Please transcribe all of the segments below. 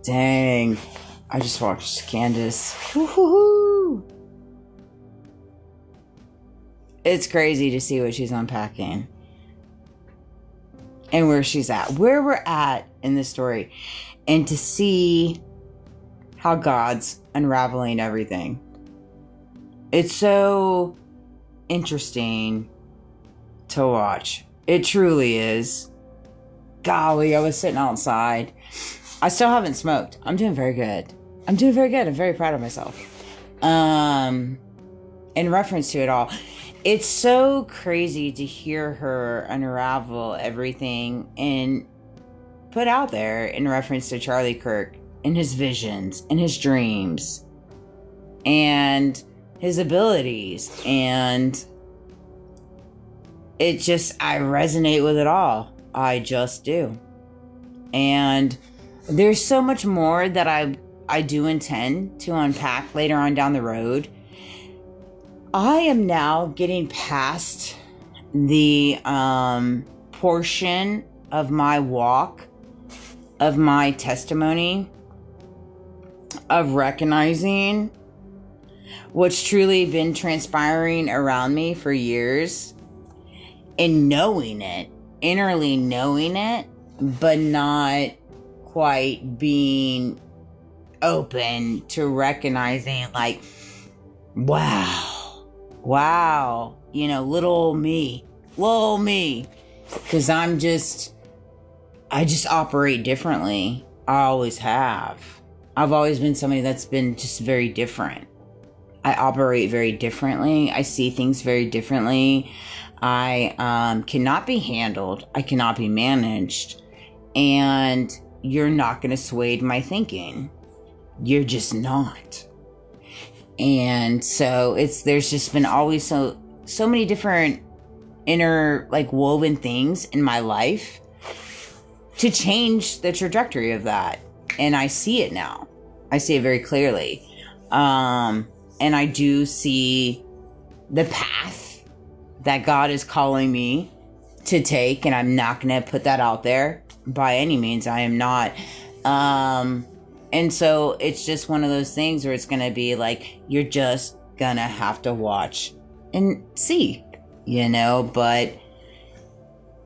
Dang. I just watched Candace. Woo-hoo-hoo. It's crazy to see what she's unpacking. And where she's at. Where we're at in this story. And to see how God's unraveling everything. It's so interesting to watch. It truly is. Golly, I was sitting outside. I still haven't smoked. I'm doing very good. I'm very proud of myself. In reference to it all, it's so crazy to hear her unravel everything and put out there in reference to Charlie Kirk and his visions and his dreams and his abilities. And it just, I resonate with it all. I just do. And there's so much more that I do intend to unpack later on down the road. I am now getting past the portion of my walk, of my testimony, of recognizing what's truly been transpiring around me for years and knowing it, innerly knowing it, but not quite being open to recognizing, like, wow, little me, because I just operate differently. I always have. I've always been somebody that's been just very different. I operate very differently. I see things very differently. I cannot be handled. I cannot be managed. And you're not going to sway my thinking. You're just not. And so there's just been always so many different inner, like, woven things in my life to change the trajectory of that. And I see it now. I see it very clearly. And I do see the path that God is calling me to take. And I'm not going to put that out there by any means. I am not. And so it's just one of those things where it's going to be like, you're just going to have to watch and see, but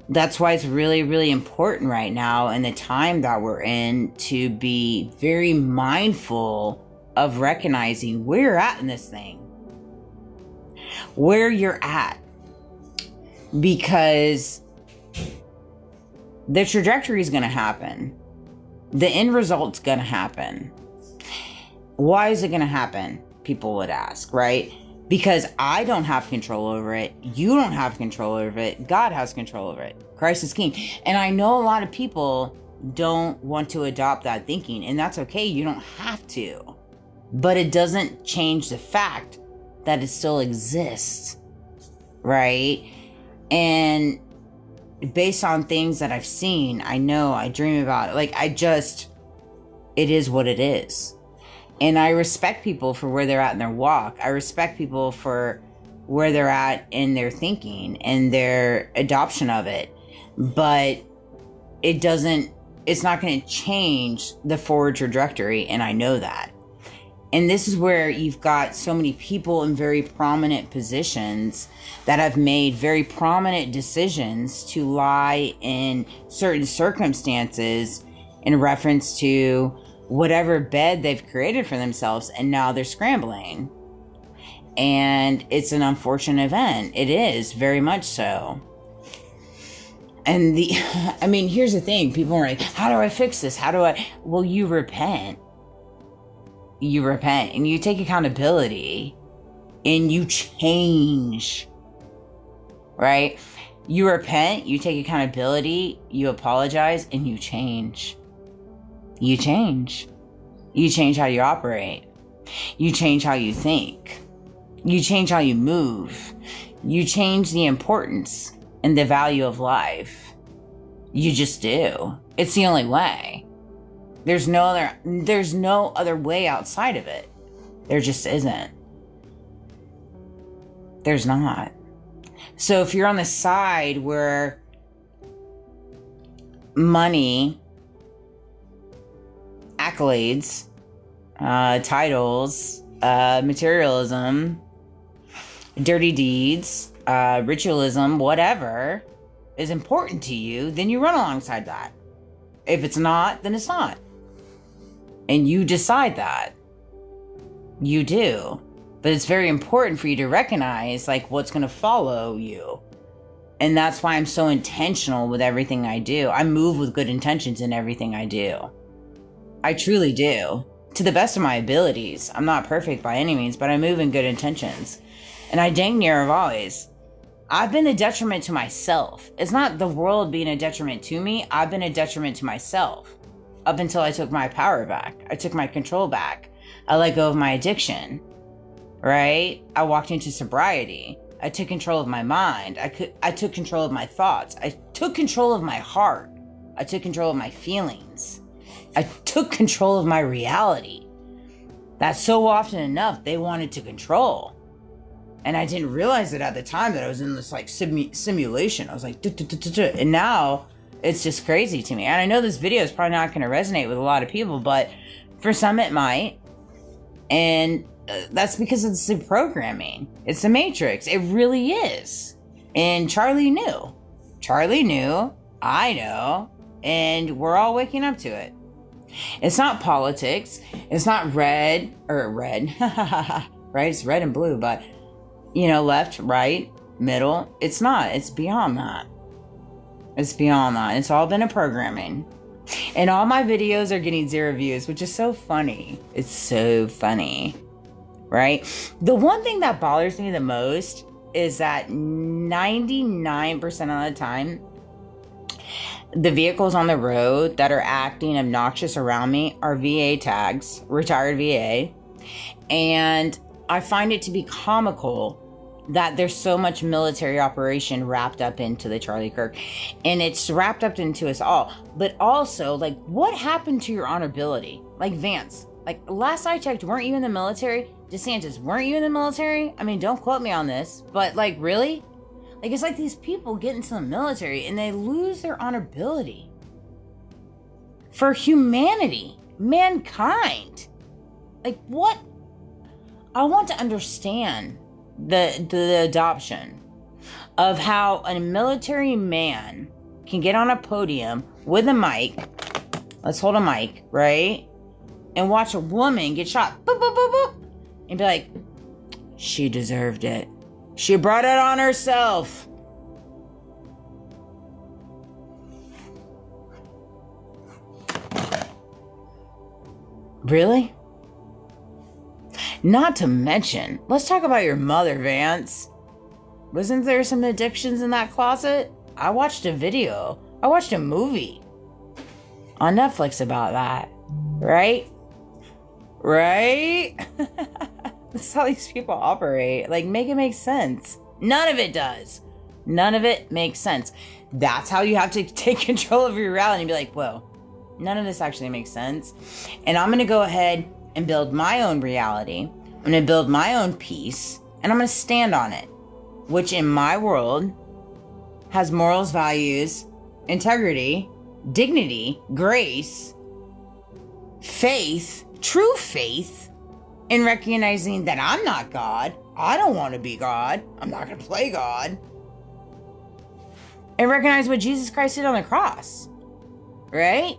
that's why it's really, really important right now in the time that we're in to be very mindful of recognizing where you're at in this thing, where you're at, because the trajectory is going to happen. The end result's going to happen. Why is it going to happen? People would ask, right? Because I don't have control over it. You don't have control over it. God has control over it. Christ is king. And I know a lot of people don't want to adopt that thinking, and that's okay. You don't have to. But it doesn't change the fact that it still exists, right? And based on things that I've seen, I know, I dream about it. Like, it is what it is. And I respect people for where they're at in their walk. I respect people for where they're at in their thinking and their adoption of it. But it's not going to change the forward trajectory. And I know that. And this is where you've got so many people in very prominent positions that have made very prominent decisions to lie in certain circumstances in reference to whatever bed they've created for themselves, and now they're scrambling. And it's an unfortunate event. It is, very much so. And here's the thing. People are like, how do I fix this? Well, you repent. You repent and you take accountability and you change, right? You repent, you take accountability, you apologize, and you change. You change. You change how you operate. You change how you think. You change how you move. You change the importance and the value of life. You just do. It's the only way. There's no other way outside of it. There just isn't. There's not. So if you're on the side where money accolades, titles, materialism, dirty deeds, ritualism, whatever is important to you, then you run alongside that. If it's not, then it's not. And you decide that. You do. But it's very important for you to recognize, like, what's going to follow you. And that's why I'm so intentional with everything I do. I move with good intentions in everything I do. I truly do. To the best of my abilities. I'm not perfect by any means, but I move in good intentions. And I dang near have always. I've been a detriment to myself. It's not the world being a detriment to me. I've been a detriment to myself. Up until I took my power back. I took my control back. I let go of my addiction. Right? I walked into sobriety. I took control of my mind. I took control of my thoughts. I took control of my heart. I took control of my feelings. I took control of my reality. That so often enough, they wanted to control. And I didn't realize it at the time that I was in this like simulation. I was like, and now it's just crazy to me. And I know this video is probably not going to resonate with a lot of people, but for some it might. And that's because it's the programming. It's the Matrix. It really is. And Charlie knew. Charlie knew. I know. And we're all waking up to it. It's not politics. It's not red. Right? It's red and blue, but left, right, middle. It's not. It's beyond that. It's beyond that. It's all been a programming. And all my videos are getting 0 views, which is so funny. It's so funny. Right? The one thing that bothers me the most is that 99% of the time, the vehicles on the road that are acting obnoxious around me are VA tags, retired VA. And I find it to be comical that there's so much military operation wrapped up into the Charlie Kirk, and it's wrapped up into us all. But also, like, what happened to your honorability? Like Vance, like last I checked, weren't you in the military? DeSantis, weren't you in the military? I mean, don't quote me on this, but like, really? Like, it's like these people get into the military and they lose their honorability for humanity, mankind. Like, what? I want to understand the adoption of how a military man can get on a podium with a mic. Let's hold a mic, right? And watch a woman get shot. Boop, boop, boop, boop. And be like, she deserved it. She brought it on herself. Really? Not to mention, let's talk about your mother, Vance. Wasn't there some addictions in that closet? I watched a video. I watched a movie on Netflix about that. Right? Right? That's how these people operate. Like, make it make sense. None of it does. None of it makes sense. That's how you have to take control of your reality and be like, whoa, none of this actually makes sense. And I'm going to go ahead and build my own reality. I'm going to build my own peace. And I'm going to stand on it. Which in my world has morals, values, integrity, dignity, grace, faith, true faith, in recognizing that I'm not God. I don't want to be God. I'm not going to play God. And recognize what Jesus Christ did on the cross. Right?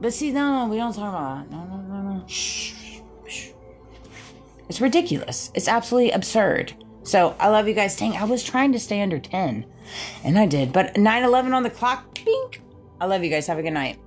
But see, no, we don't talk about that. No. Shh. It's ridiculous. It's absolutely absurd. So, I love you guys. Dang, I was trying to stay under 10. And I did. But 9:11 on the clock. Bink. I love you guys. Have a good night.